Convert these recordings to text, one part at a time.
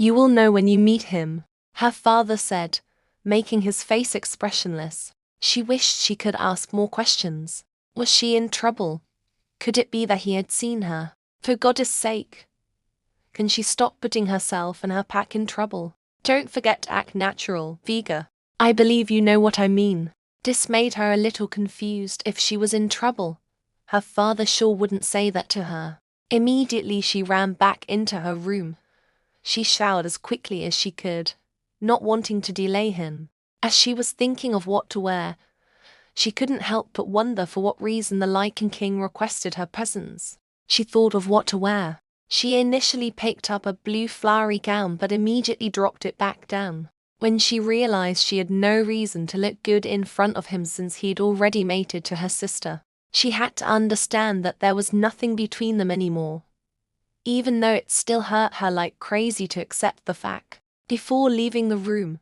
You will know when you meet him, her father said, making his face expressionless. She wished she could ask more questions. Was she in trouble? Could it be that he had seen her? For goodness sake, can she stop putting herself and her pack in trouble? Don't forget to act natural, Vega. I believe you know what I mean. This made her a little confused. If she was in trouble, her father sure wouldn't say that to her. Immediately she ran back into her room. She showered as quickly as she could, not wanting to delay him. As she was thinking of what to wear, she couldn't help but wonder for what reason the Lichen King requested her presence. She thought of what to wear. She initially picked up a blue flowery gown but immediately dropped it back down when she realized she had no reason to look good in front of him since he'd already mated to her sister. She had to understand that there was nothing between them anymore, even though it still hurt her like crazy to accept the fact. Before leaving the room,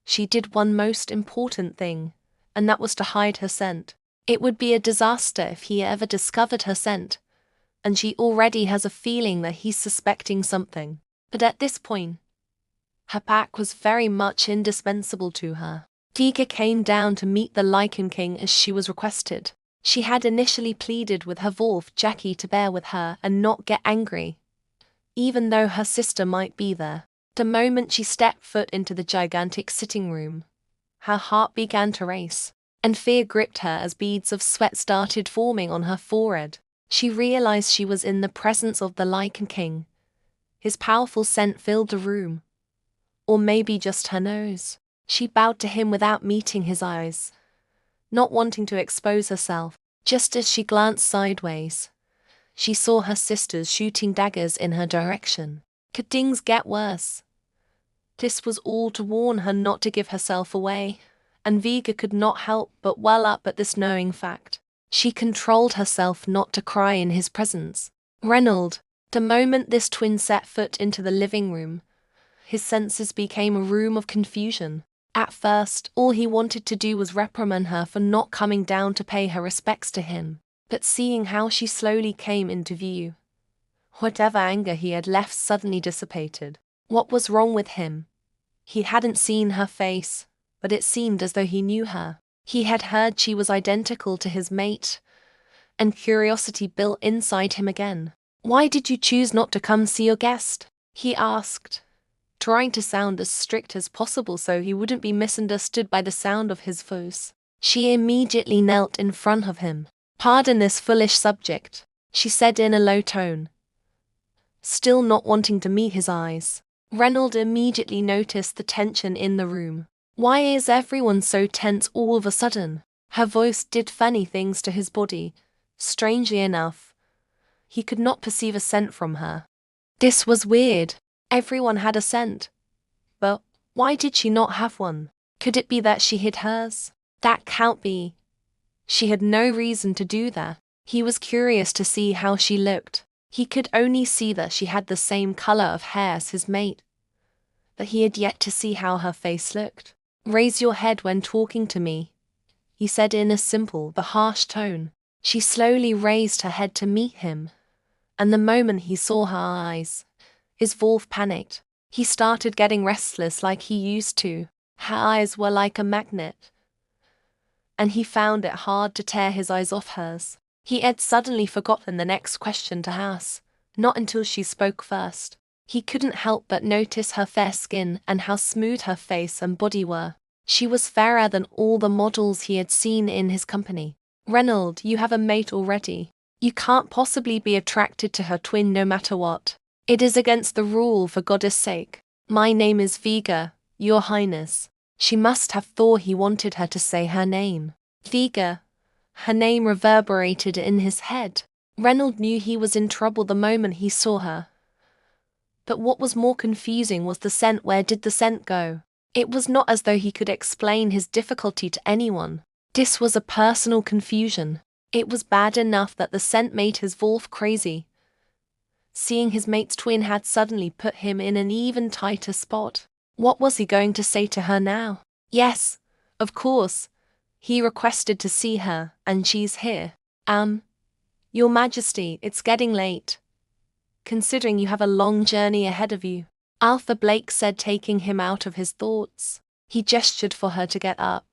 she did one most important thing, and that was to hide her scent. It would be a disaster if he ever discovered her scent, and she already has a feeling that he's suspecting something. But at this point, her pack was very much indispensable to her. Tika came down to meet the Lichen King as she was requested. She had initially pleaded with her wolf Jackie to bear with her and not get angry, even though her sister might be there. The moment she stepped foot into the gigantic sitting room, her heart began to race, and fear gripped her as beads of sweat started forming on her forehead. She realized she was in the presence of the Lichen King. His powerful scent filled the room. Or maybe just her nose. She bowed to him without meeting his eyes, not wanting to expose herself. Just as she glanced sideways, she saw her sisters shooting daggers in her direction. Could things get worse? This was all to warn her not to give herself away, and Vega could not help but well up at this knowing fact. She controlled herself not to cry in his presence. Reynold, the moment this twin set foot into the living room, his senses became a room of confusion. At first, all he wanted to do was reprimand her for not coming down to pay her respects to him. But seeing how she slowly came into view, whatever anger he had left suddenly dissipated. What was wrong with him? He hadn't seen her face, but it seemed as though he knew her. He had heard she was identical to his mate, and curiosity built inside him again. "Why did you choose not to come see your guest?" he asked, trying to sound as strict as possible so he wouldn't be misunderstood by the sound of his voice. She immediately knelt in front of him. "Pardon this foolish subject," she said in a low tone, still not wanting to meet his eyes. Reynold immediately noticed the tension in the room. Why is everyone so tense all of a sudden? Her voice did funny things to his body. Strangely enough, he could not perceive a scent from her. This was weird. Everyone had a scent. But why did she not have one? Could it be that she hid hers? That can't be. She had no reason to do that. He was curious to see how she looked. He could only see that she had the same color of hair as his mate, but he had yet to see how her face looked. "Raise your head when talking to me," he said in a simple but harsh tone. She slowly raised her head to meet him, and the moment he saw her eyes, his wolf panicked. He started getting restless like he used to. Her eyes were like a magnet, and he found it hard to tear his eyes off hers. He had suddenly forgotten the next question to ask, not until she spoke first. He couldn't help but notice her fair skin and how smooth her face and body were. She was fairer than all the models he had seen in his company. "Reynold, you have a mate already. You can't possibly be attracted to her twin no matter what. It is against the rule, for goddess sake." "My name is Vega, your highness." She must have thought he wanted her to say her name. Vega. Her name reverberated in his head. Reynold knew he was in trouble the moment he saw her. But what was more confusing was the scent. Where did the scent go? It was not as though he could explain his difficulty to anyone. This was a personal confusion. It was bad enough that the scent made his wolf crazy. Seeing his mate's twin had suddenly put him in an even tighter spot. What was he going to say to her now? Yes, of course. He requested to see her, and she's here. Your Majesty, it's getting late. Considering you have a long journey ahead of you. Arthur Blake said, taking him out of his thoughts. He gestured for her to get up,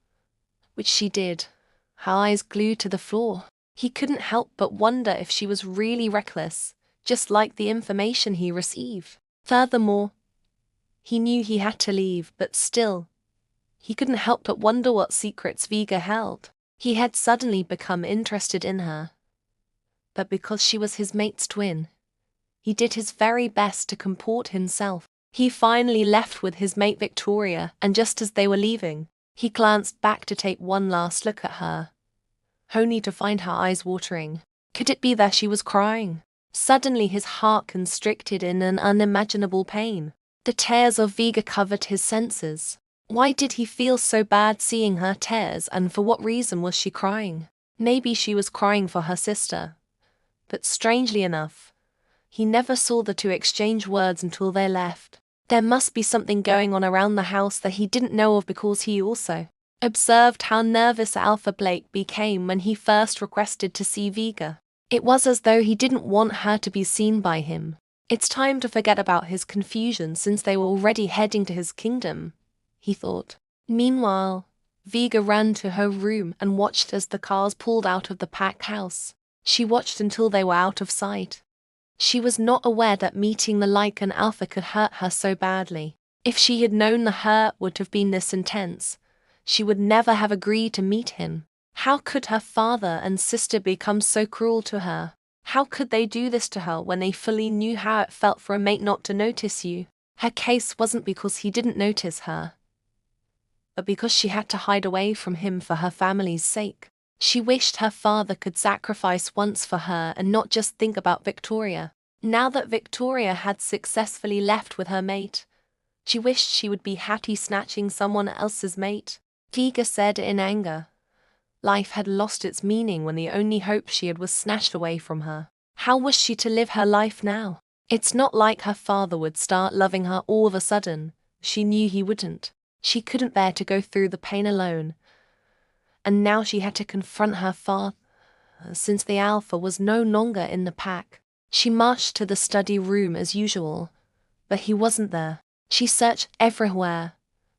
which she did, her eyes glued to the floor. He couldn't help but wonder if she was really reckless, just like the information he received. Furthermore, he knew he had to leave, but still, he couldn't help but wonder what secrets Vega held. He had suddenly become interested in her. But because she was his mate's twin, he did his very best to comport himself. He finally left with his mate Victoria, and just as they were leaving, he glanced back to take one last look at her, only to find her eyes watering. Could it be that she was crying? Suddenly his heart constricted in an unimaginable pain. The tears of Vega covered his senses. Why did he feel so bad seeing her tears, and for what reason was she crying? Maybe she was crying for her sister. But strangely enough, he never saw the two exchange words until they left. There must be something going on around the house that he didn't know of, because he also observed how nervous Arthur Blake became when he first requested to see Vega. It was as though he didn't want her to be seen by him. It's time to forget about his confusion since they were already heading to his kingdom, he thought. Meanwhile, Vega ran to her room and watched as the cars pulled out of the packed house. She watched until they were out of sight. She was not aware that meeting the Lycan Alpha could hurt her so badly. If she had known the hurt would have been this intense, she would never have agreed to meet him. How could her father and sister become so cruel to her? How could they do this to her when they fully knew how it felt for a mate not to notice you? Her case wasn't because he didn't notice her, but because she had to hide away from him for her family's sake. She wished her father could sacrifice once for her and not just think about Victoria. Now that Victoria had successfully left with her mate, she wished she would be happy snatching someone else's mate. Vega said in anger. Life had lost its meaning when the only hope she had was snatched away from her. How was she to live her life now? It's not like her father would start loving her all of a sudden. She knew he wouldn't. She couldn't bear to go through the pain alone. And now she had to confront her father, since the Alpha was no longer in the pack. She marched to the study room as usual, but he wasn't there. She searched everywhere,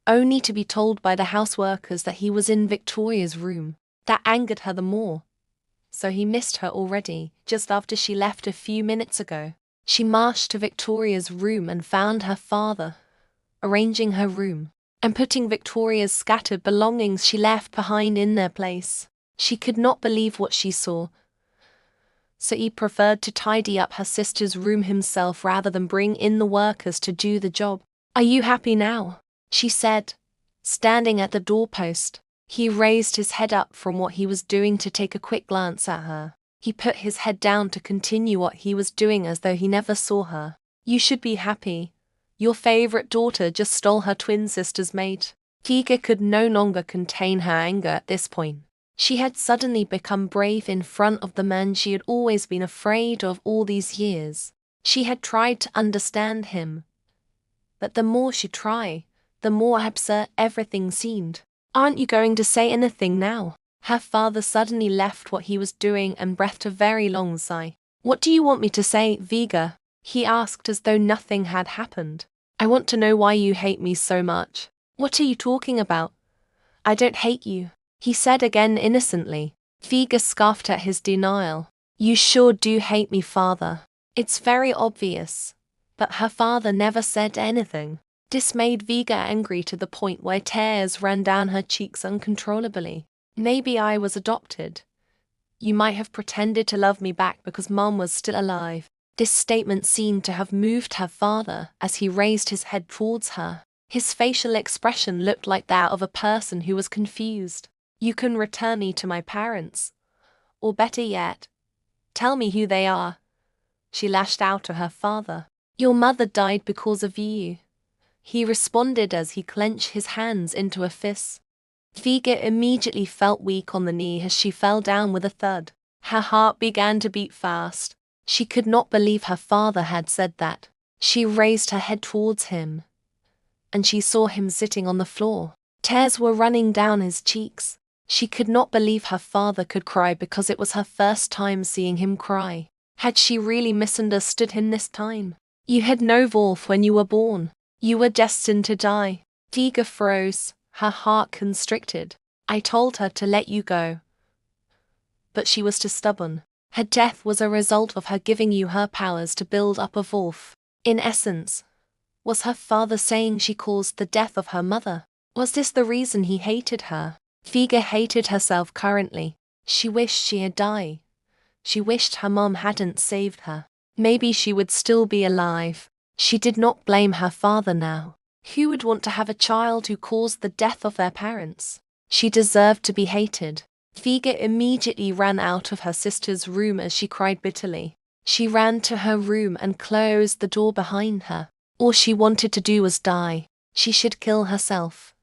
only to be told by the houseworkers that he was in Victoria's room. That angered her the more. So he missed her already, just after she left a few minutes ago. She marched to Victoria's room and found her father arranging her room and putting Victoria's scattered belongings she left behind in their place. She could not believe what she saw, so he preferred to tidy up her sister's room himself rather than bring in the workers to do the job. "Are you happy now?" she said, standing at the doorpost. He raised his head up from what he was doing to take a quick glance at her. He put his head down to continue what he was doing as though he never saw her. "You should be happy. Your favorite daughter just stole her twin sister's mate." Vega could no longer contain her anger at this point. She had suddenly become brave in front of the man she had always been afraid of all these years. She had tried to understand him, but the more she tried, the more absurd everything seemed. "Aren't you going to say anything now?" Her father suddenly left what he was doing and breathed a very long sigh. "What do you want me to say, Vega?" he asked as though nothing had happened. "I want to know why you hate me so much." "What are you talking about? I don't hate you," he said again innocently. Vega scoffed at his denial. "You sure do hate me, father. It's very obvious." But her father never said anything. This made Vega angry to the point where tears ran down her cheeks uncontrollably. "Maybe I was adopted. You might have pretended to love me back because Mom was still alive." This statement seemed to have moved her father as he raised his head towards her. His facial expression looked like that of a person who was confused. "You can return me to my parents. Or better yet, tell me who they are," she lashed out to her father. "Your mother died because of you," he responded as he clenched his hands into a fist. Vega immediately felt weak on the knee as she fell down with a thud. Her heart began to beat fast. She could not believe her father had said that. She raised her head towards him, and she saw him sitting on the floor. Tears were running down his cheeks. She could not believe her father could cry because it was her first time seeing him cry. Had she really misunderstood him this time? "You had no wolf when you were born," You were destined to die. Figa froze, her heart constricted. I told her to let you go. But she was too stubborn. Her death was a result of her giving you her powers to build up a wolf. In essence, was her father saying she caused the death of her mother? Was this the reason he hated her? Figa hated herself currently. She wished she had died. She wished her mom hadn't saved her. Maybe she would still be alive. She did not blame her father now. Who would want to have a child who caused the death of their parents? She deserved to be hated. Figa immediately ran out of her sister's room as she cried bitterly. She ran to her room and closed the door behind her. All she wanted to do was die. She should kill herself.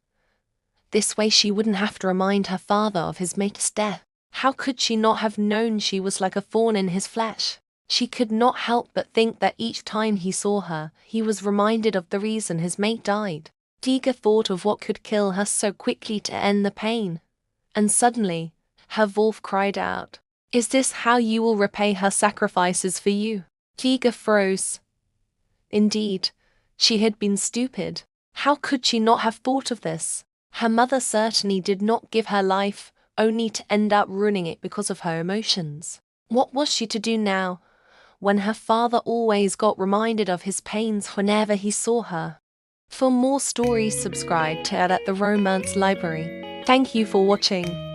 This way she wouldn't have to remind her father of his mate's death. How could she not have known she was like a thorn in his flesh? She could not help but think that each time he saw her, he was reminded of the reason his mate died. Figa thought of what could kill her so quickly to end the pain. And suddenly, her wolf cried out, "Is this how you will repay her sacrifices for you?" Figa froze. Indeed, she had been stupid. How could she not have thought of this? Her mother certainly did not give her life, only to end up ruining it because of her emotions. What was she to do now, when her father always got reminded of his pains whenever he saw her? For more stories, subscribe to the Romance Library. Thank you for watching.